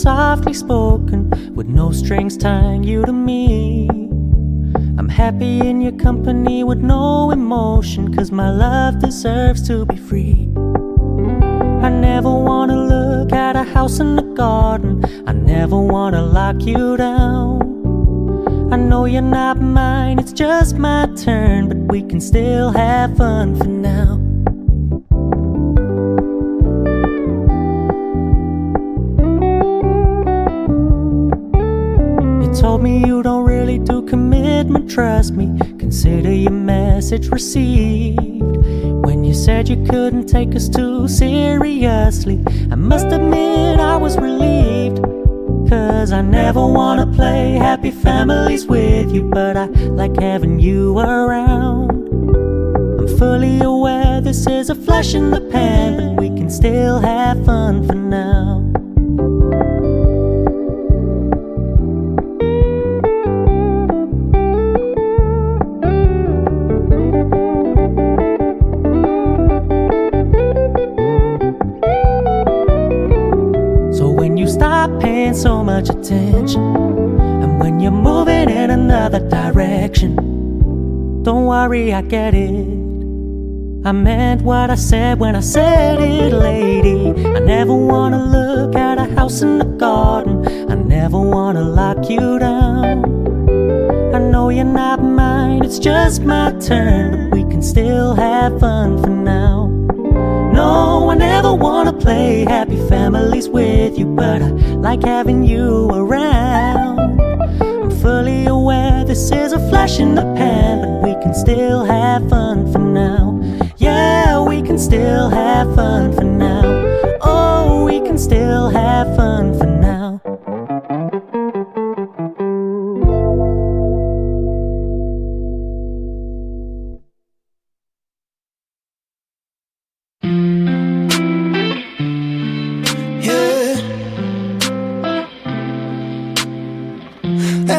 softly spoken, with no strings tying you to me. I'm happy in your company with no emotion, 'cause my love deserves to be free. I never wanna look at a house in the garden, I never wanna lock you down. I know you're not mine, it's just my turn, but we can still have fun for now. You told me you don't really do commitment, trust me, consider your message received. When you said you couldn't take us too seriously, I must admit I was relieved. 'Cause I never wanna play happy families with you, but I like having you around. I'm fully aware this is a flash in the pan, but we can still have fun for now. Stop paying so much attention, and when you're moving in another direction, don't worry, I get it. I meant what I said when I said it, lady. I never wanna look at a house in the garden, I never wanna lock you down. I know you're not mine, it's just my turn, but we can still have fun for now. No, I never wanna play happy families with you, but I like having you around. I'm fully aware this is a flash in the pan, but we can still have fun for now. Yeah, we can still have fun for now. Oh, we can still have fun for now.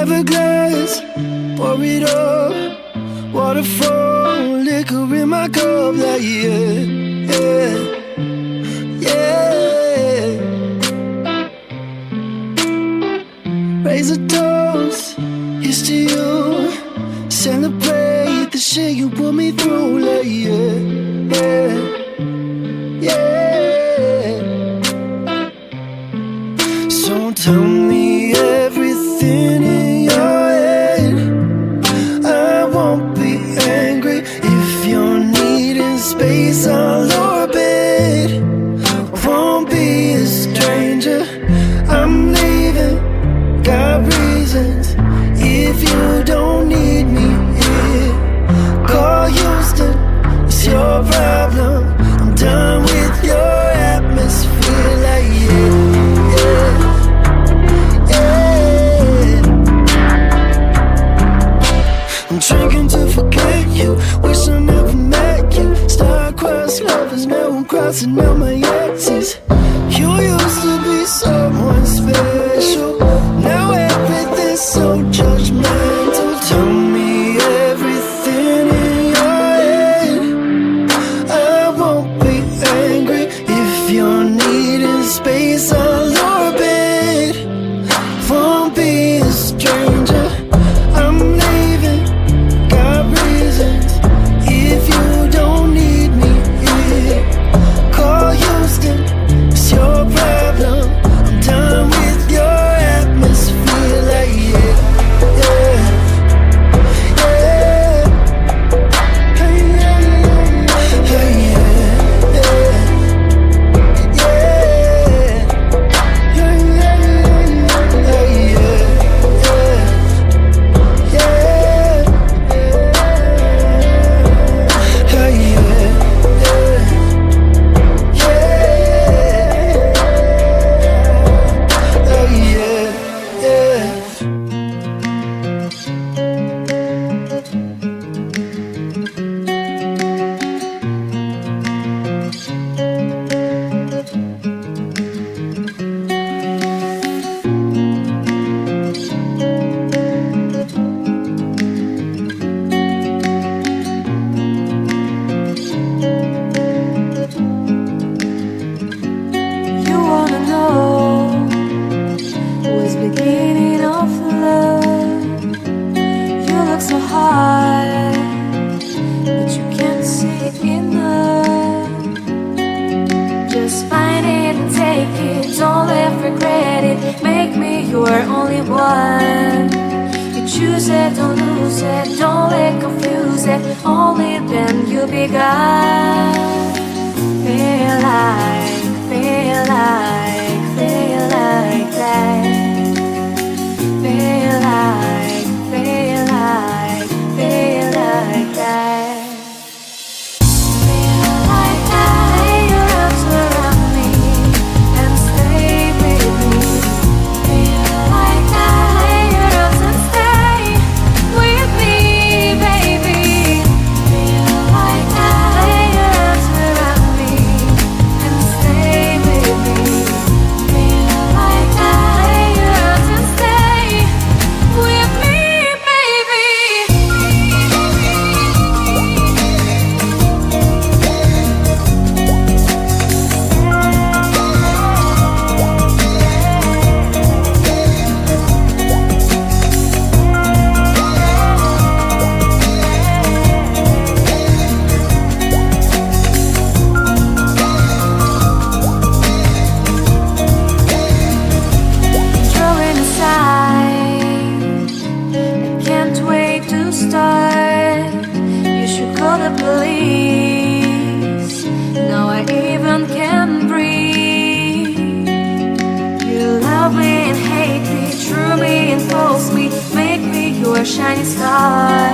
Everglass, pour it up, waterfall, liquor in my cup, like yeah, yeah, yeah. Raise a toast, here's to you, celebrate the shit you put me through, like yeah, yeah, yeah. So tell me everything in your head, I won't be angry if you're needing space. I'll orbit, won't be a stranger. I'm leaving, got reasons. If you don't need me here, call Houston, it's your problem. I'm done with your atmosphere, like yeah, yeah. Drinking to forget you, wish I never met you. Star-crossed lovers, now I'm crossing out my exes. You used to be someone special, now everything's so judgmental. Tell me everything in your head, I won't be angry if you're needing space. I'll orbit, won't be a stranger. I'm leaving, got reasons. If you don't need me here, call Houston, it's your problem. I'm it, don't lose it, don't let confuse it. Only then you begun. Feel like, feel like, feel like that. Feel like, feel like, feel like that. Feel like that. Lay your arms around me and stay with me. Feel like that. Lay your arms and stay with me, baby. Feel like that. Lay your arms around me and stay with me. Feel like that. Lay your arms and stay with me, baby. Throwing aside, I can't wait to start. You should call the police. Now I even can breathe. You love me and hate me, true me and false me, make me your shining star.